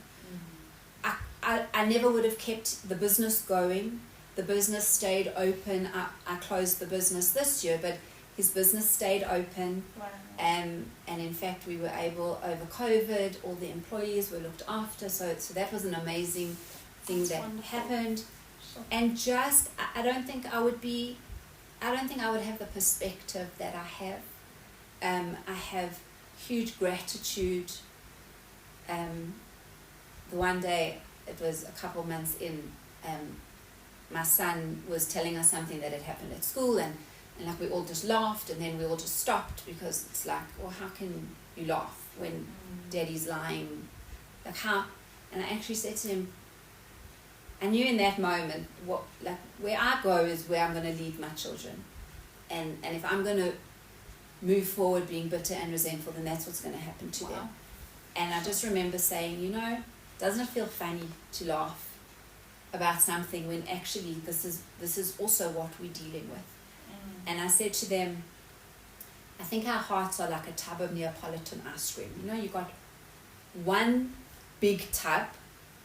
I never would have kept the business going. The business stayed open. I closed the business this year, but his business stayed open. Wow. And in fact, we were able, over COVID, all the employees were looked after. So that was an amazing thing. That's that wonderful. Happened. Sure. And just, I don't think I would have the perspective that I have. I have huge gratitude. The one day, it was a couple months in, my son was telling us something that had happened at school, and like we all just laughed, and then we all just stopped, because it's like, well, how can you laugh when daddy's lying? Like how? And I actually said to him, I knew in that moment where I go is where I'm going to lead my children, and if I'm going to move forward being bitter and resentful, then that's what's going to happen to them. And I just remember saying, doesn't it feel funny to laugh about something when actually this is also what we're dealing with? And I said to them, I think our hearts are like a tub of Neapolitan ice cream. You got one big tub,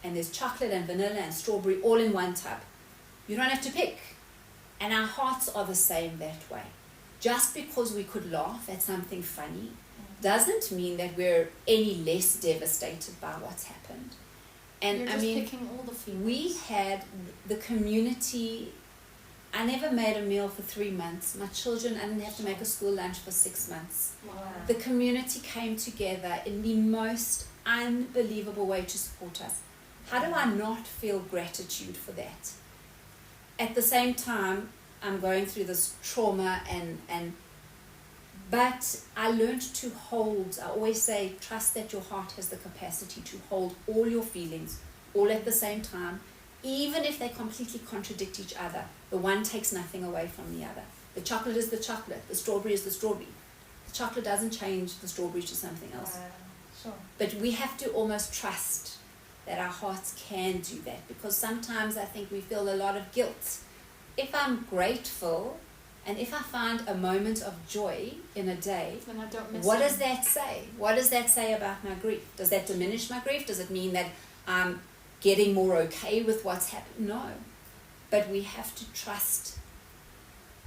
and there's chocolate and vanilla and strawberry all in one tub. You don't have to pick. And our hearts are the same that way. Just because we could laugh at something funny doesn't mean that we're any less devastated by what's happened. And You're just picking all the feelings. We had the community. I never made a meal for 3 months. My children, I didn't have to make a school lunch for 6 months. Wow. The community came together in the most unbelievable way to support us. How do I not feel gratitude for that? At the same time, I'm going through this trauma, but I learned to hold. I always say, trust that your heart has the capacity to hold all your feelings, all at the same time, even if they completely contradict each other. The one takes nothing away from the other. The chocolate is the chocolate. The strawberry is the strawberry. The chocolate doesn't change the strawberry to something else. Sure. But we have to almost trust that our hearts can do that, because sometimes I think we feel a lot of guilt. If I'm grateful, and if I find a moment of joy in a day, then I don't miss what does that say? What does that say about my grief? Does that diminish my grief? Does it mean that I'm getting more okay with what's happened? No. But we have to trust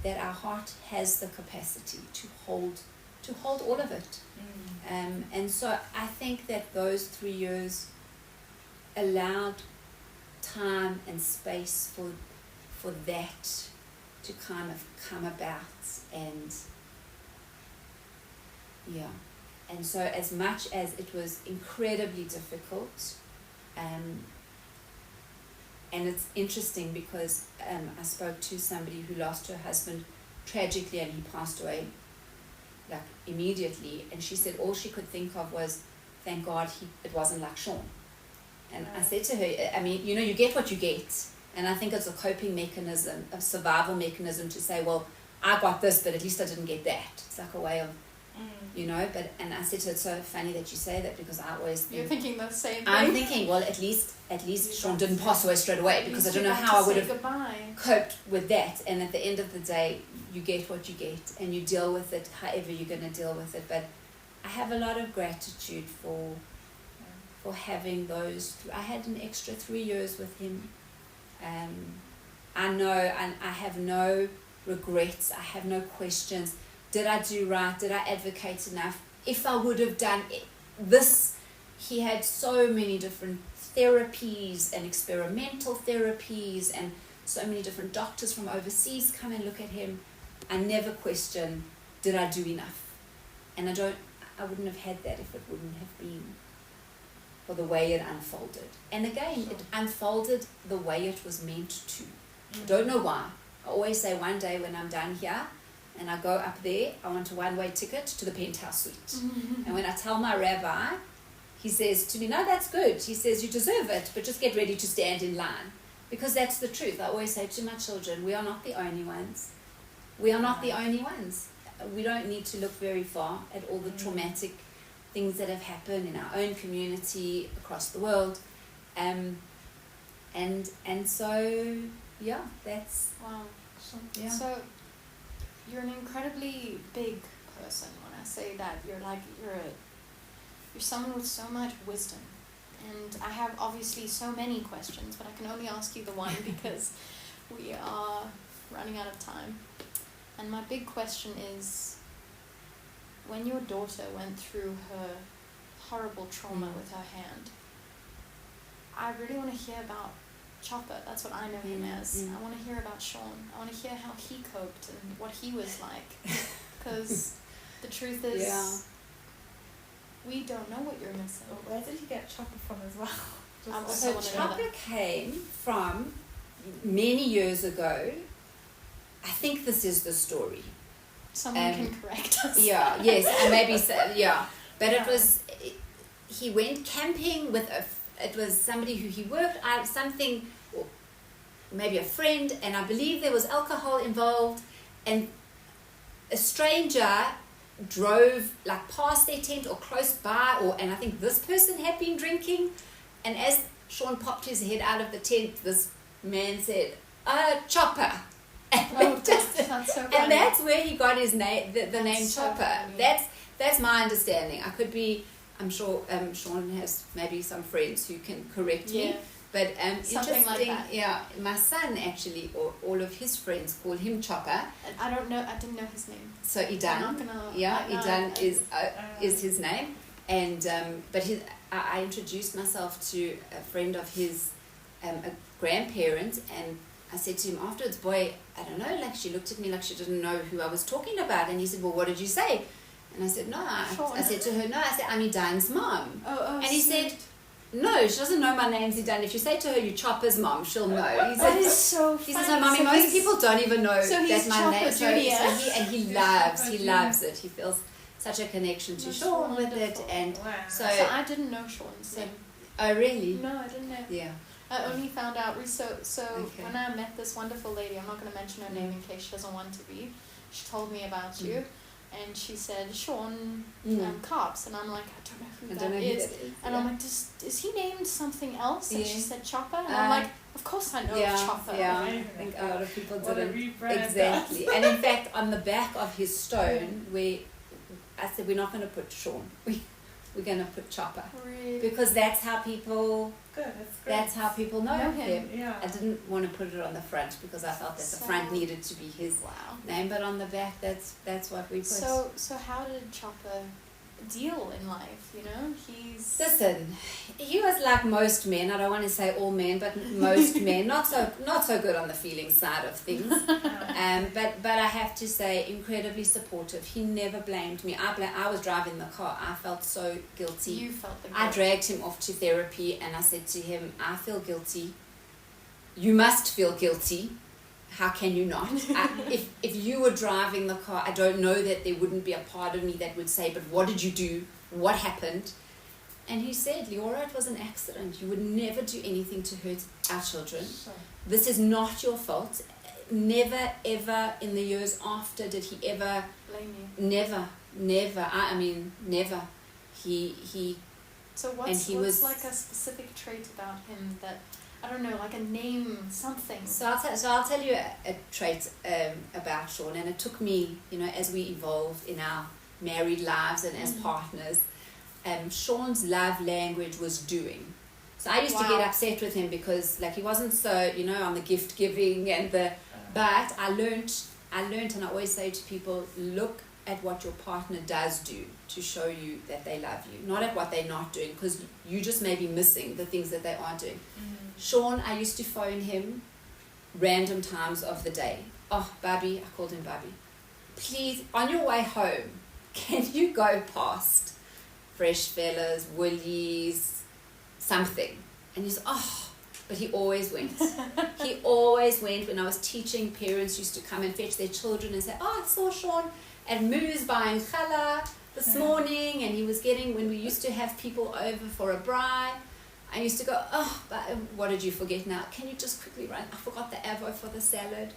that our heart has the capacity to hold all of it. And so I think that those 3 years allowed time and space for that to kind of come about, and so as much as it was incredibly difficult, and it's interesting because I spoke to somebody who lost her husband tragically, and he passed away like immediately, and she said all she could think of was, thank God it wasn't like Shaun. And I said to her, I mean, you get what you get. And I think it's a coping mechanism, a survival mechanism to say, well, I got this, but at least I didn't get that. It's like a way of, and I said to her, it's so funny that you say that, because I always think, you're thinking the same thing. I'm thinking, well, at least Shaun didn't pass away straight away, because I don't know how I would have coped with that. And at the end of the day, you get what you get, and you deal with it however you're going to deal with it. But I have a lot of gratitude for having those. I had an extra 3 years with him. I know, and I have no regrets. I have no questions. Did I do right? Did I advocate enough? If I would have done this, he had so many different therapies and experimental therapies and so many different doctors from overseas come and look at him. I never question, did I do enough? And I wouldn't have had that if it wouldn't have been for the way it unfolded. And again, it unfolded the way it was meant to. Don't know why. I always say one day when I'm done here and I go up there, I want a one-way ticket to the penthouse suite. And when I tell my rabbi, he says to me, no, that's good. He says, you deserve it, but just get ready to stand in line. Because that's the truth. I always say to my children, we are not the only ones. We are not the only ones. We don't need to look very far at all the traumatic things that have happened in our own community, across the world. And so, yeah, that's... Wow. Yeah. So, you're an incredibly big person. When I say that, you're someone with so much wisdom. And I have obviously so many questions, but I can only ask you the one because we are running out of time. And my big question is, when your daughter went through her horrible trauma with her hand, I really want to hear about Chopper. That's what I know him as. I want to hear about Shaun. I want to hear how he coped and what he was like. Because the truth is, we don't know what you're missing. Where did he get Chopper from as well? So Chopper came from many years ago. I think this is the story. Someone can correct us. Yeah, yes, and maybe so, yeah. But he went camping with it was somebody who he worked out, something, or maybe a friend, and I believe there was alcohol involved, and a stranger drove like past their tent or close by, and I think this person had been drinking, and as Shaun popped his head out of the tent, this man said, Chopper. And, that's so funny. And that's where he got his name, the name so Chopper. funny. That's my understanding. I could be, I'm sure Shaun has maybe some friends who can correct me. But something interesting, like that. Yeah, my son actually, or all of his friends call him Chopper. I didn't know his name. So Idan, Idan is his name. And but I introduced myself to a friend of his, a grandparent, and I said to him afterwards, boy, I don't know, like she looked at me like she didn't know who I was talking about. And he said, well, what did you say? And I said, no, I said to her, no, I said, I'm Idan's mom. And he said, no, she doesn't know my name's Idan. If you say to her, you Chopper's mom, she'll know. He that is so funny. He says, no, mommy, most people don't even know that's my name. He loves it. He feels such a connection to Shaun with it. And so I didn't know Shaun's name. Oh, really? No, I didn't know. Yeah. I only found out, when I met this wonderful lady, I'm not going to mention her name in case she doesn't want to be, she told me about you, and she said, Shaun Karps, and I'm like, I don't know who that is. And I'm like, is he named something else? And she said Chopper, and I'm like, of course I know Chopper. Yeah, I think a lot of people didn't. Exactly. And in fact, on the back of his stone, I said, we're not going to put Shaun. We're going to put Chopper. Really? Because that's how people... Good, that's how people know him. Yeah. I didn't want to put it on the front because I felt that the front needed to be his name, but on the back, that's what we put. So how did Chopper deal in life? You know, Listen, he was like most men. I don't want to say all men, but most men. Not so good on the feeling side of things. But I have to say, incredibly supportive. He never blamed me. I was driving the car. I felt so guilty. You felt the guilt. I dragged him off to therapy, and I said to him, I feel guilty. You must feel guilty. How can you not? If you were driving the car, I don't know that there wouldn't be a part of me that would say, but what did you do? What happened? And he said, Liora, it was an accident. You would never do anything to hurt our children. Sure. This is not your fault. Never, ever in the years after did he ever... blame you. Never. I mean, never. He So what's like a specific trait about him that... I don't know, like a name, something. So I'll tell you a trait about Shaun, and it took me, as we evolved in our married lives and as partners, Shaun's love language was doing. So I used to get upset with him because, like, he wasn't so, on the gift giving and but I learned, and I always say to people, look at what your partner does do to show you that they love you, not at what they're not doing, because you just may be missing the things that they are doing. Shaun, I used to phone him random times of the day. Oh, Bubby, I called him Bubby. Please, on your way home, can you go past Fresh Fellas, Woolies, something? And he's, but he always went. He always went. When I was teaching, parents used to come and fetch their children and say, I saw Shaun at Moo's buying challah this morning, and he was getting, when we used to have people over for a braai, I used to go, but what did you forget now? Can you just quickly run? I forgot the avo for the salad.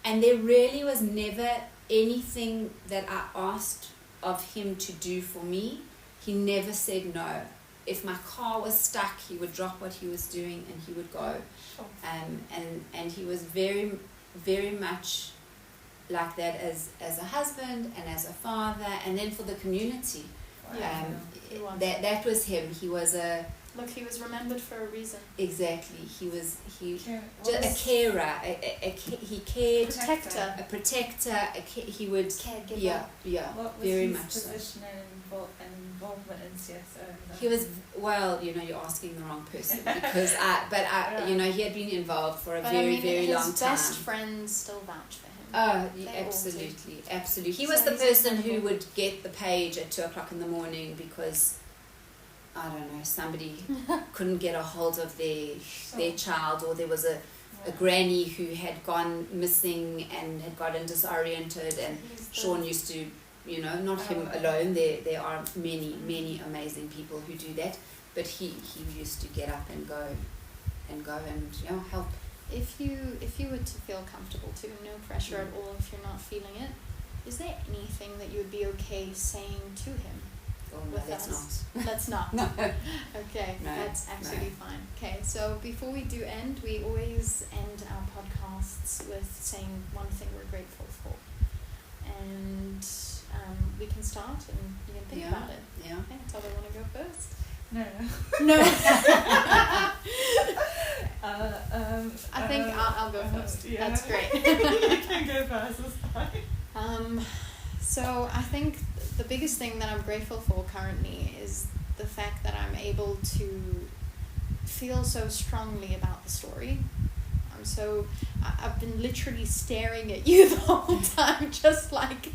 And there really was never anything that I asked of him to do for me. He never said no. If my car was stuck, he would drop what he was doing and he would go. Sure. And he was very, very much like that as a husband and as a father, and then for the community. That was him. He was he was remembered for a reason. Exactly. He was a carer, he cared. Protector. A protector. He would. Caregiver. Yeah. What was very his much so. position and involvement in CSO? He was, you're asking the wrong person, because he had been involved for a very long time. His best friends still vouch for him. Oh, yeah, absolutely. He was the person who would get the page at 2:00 in the morning because, I don't know, somebody couldn't get a hold of their child, or there was a granny who had gone missing and had gotten disoriented, and Shaun used to, not him alone, there are many amazing people who do that, but he used to get up and go and help. If you were to feel comfortable too, no pressure at all if you're not feeling it, is there anything that you would be okay saying to him? Oh, no, Let's not. No. Okay, no, that's absolutely fine. Okay, so before we do end, we always end our podcasts with saying one thing we're grateful for. And we can start and you can think about it. Yeah. Okay, Toba, want to go first? No. I think I'll go first. Yeah. That's great. You can go first, it's fine. So I think the biggest thing that I'm grateful for currently is the fact that I'm able to feel so strongly about the story. I've been literally staring at you the whole time, just like,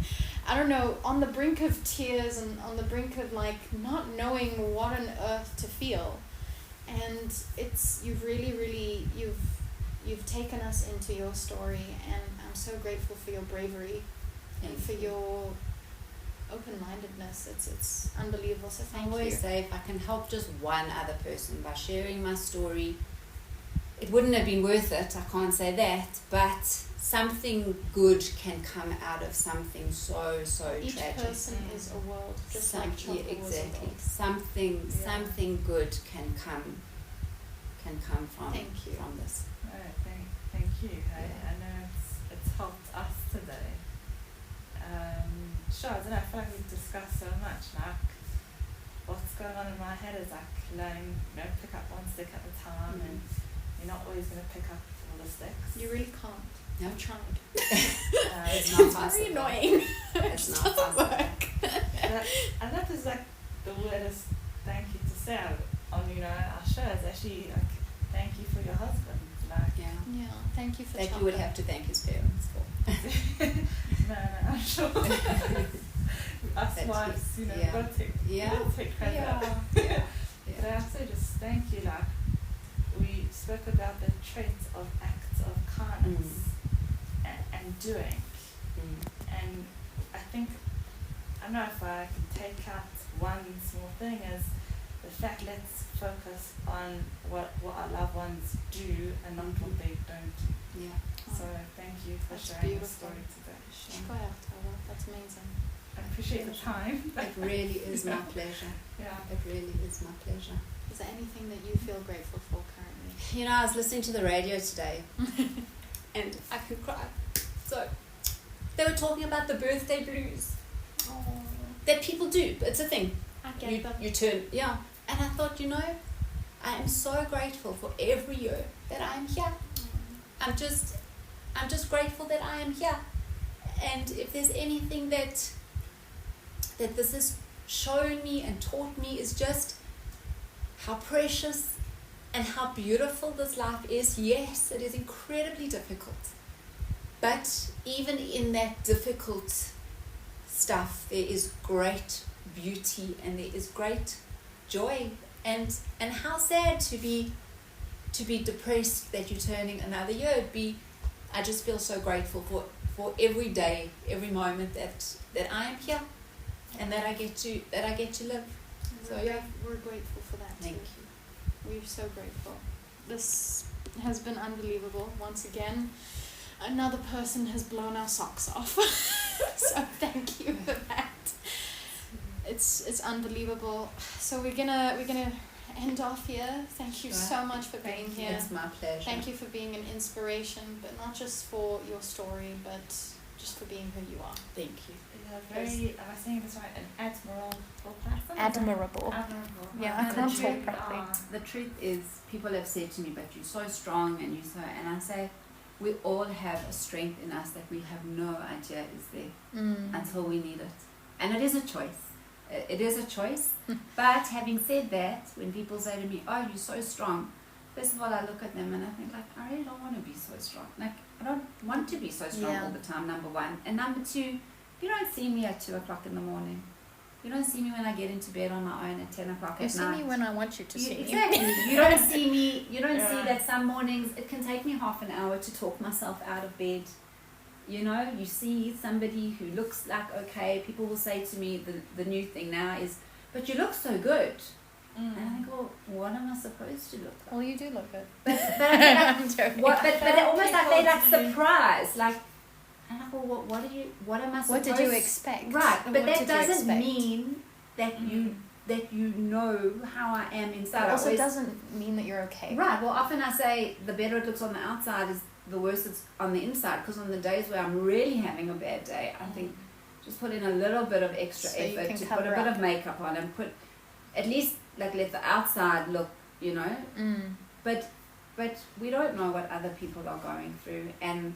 I don't know, on the brink of tears and on the brink of not knowing what on earth to feel. And you've really you've taken us into your story, and I'm so grateful for your bravery and for your open-mindedness. It's unbelievable, so thank you. I always say, if I can help just one other person by sharing my story, it wouldn't have been worth it, I can't say that, but something good can come out of something so Each tragic. Each person is a world, just like chocolate exactly. was a world. Something good can come from this. Thank you. I know it's helped us today. Sure, I don't know, I feel like we've discussed so much, what's going on in my head is learning, pick up one stick at a time, and you're not always going to pick up all the sticks. You really can't. No. I've tried. It's not possible. Very annoying. It's not possible. Work. And that is the weirdest thank you to say on our show is actually thank you for your husband. Yeah, thank you for that you would have to thank his parents for. No, I'm sure. Us wives, we'll take credit. Yeah. But I also just thank you, we spoke about the traits of acts of kindness and doing. And I think, I don't know if I can take out one small thing is the fact let's focus on what our loved ones do and not what they don't do. Yeah. So thank you for That's sharing beautiful. your story today. That's amazing. I appreciate the time. It really is my pleasure. Yeah. It really is my pleasure. Is there anything that you feel grateful for currently? I was listening to the radio today and I could cry. So they were talking about the birthday blues. Oh. That people do. It's a thing. I get them. You turn, And I thought, I am so grateful for every year that I am here. I'm just grateful that I am here. And if there's anything that this has shown me and taught me is just how precious how beautiful this life is. Yes, it is incredibly difficult. But even in that difficult stuff, there is great beauty and there is great joy. And how sad to be depressed that you're turning another year. I just feel so grateful for every day, every moment that I am here, and that I get to live. So yeah, we're grateful for that. Thank you. We're so grateful. This has been unbelievable. Once again, another person has blown our socks off. So thank you for that. It's unbelievable. So we're gonna end off here. Thank you so much for being here. It's my pleasure. Thank you for being an inspiration, but not just for your story, but just for being who you are. Thank you. Am I saying this right? An admirable person? Admirable. Admirable. Yeah, I can't talk properly. The truth is, people have said to me, but you're so strong and and I say, we all have a strength in us that we have no idea is there until we need it. And it is a choice. It is a choice. But having said that, when people say to me, oh, you're so strong, first of all, I look at them and I think, like, I really don't want to be so strong. Like, I don't want to be so strong all the time, number one. And number two, you don't see me at 2 o'clock in the morning. You don't see me when I get into bed on my own at 10 o'clock at night. You see me when I want you to see me. Exactly. You don't see me. You don't see that some mornings it can take me half an hour to talk myself out of bed. You know, you see somebody who looks like, okay, people will say to me, the new thing now is, but you look so good. And I go, what am I supposed to look like? Well, you do look good. But but almost like they're like surprised, like, and I go, what am I supposed to? What did you expect? Right, but that doesn't expect? mean that you know how I am inside. It also doesn't mean that you're okay. Right, well, often I say the better it looks on the outside is the worse it's on the inside, because on the days where I'm really having a bad day, I think just put in a little bit of extra effort to put a bit of makeup on and put, at least like let the outside look, you know. But we don't know what other people are going through, and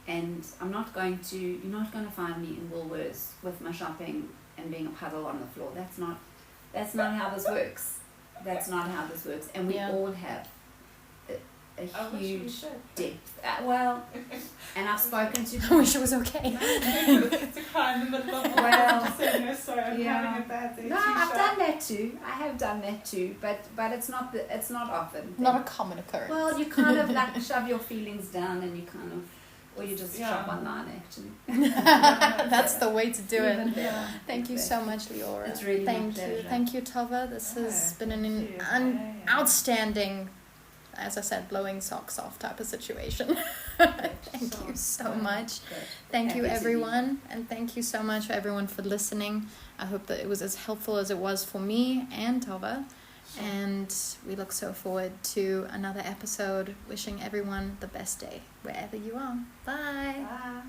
you're not going to find me in Woolworths with my shopping and being a puddle on the floor. That's not how this works. That's not how this works. And we all have a huge depth. Well, and I've spoken to I wish it was okay. To cry in the middle of the well, saying, no, sorry, I'm having a bad day. No, I've done that too. I have done that too, but it's not often. Not a common occurrence. Well, you kind of like shove your feelings down, and you kind of, or you just shop online actually. That's the way to do it. Yeah. Thank you so much, Liora. It's really Thank my you. pleasure. Thank you, Tova. This has been an outstanding, as I said, blowing socks off type of situation. Thank you so much. Good. Thank you, Happy to be everyone. And thank you so much, everyone, for listening. I hope that it was as helpful as it was for me and Tova. And we look so forward to another episode. Wishing everyone the best day, wherever you are. Bye. Bye.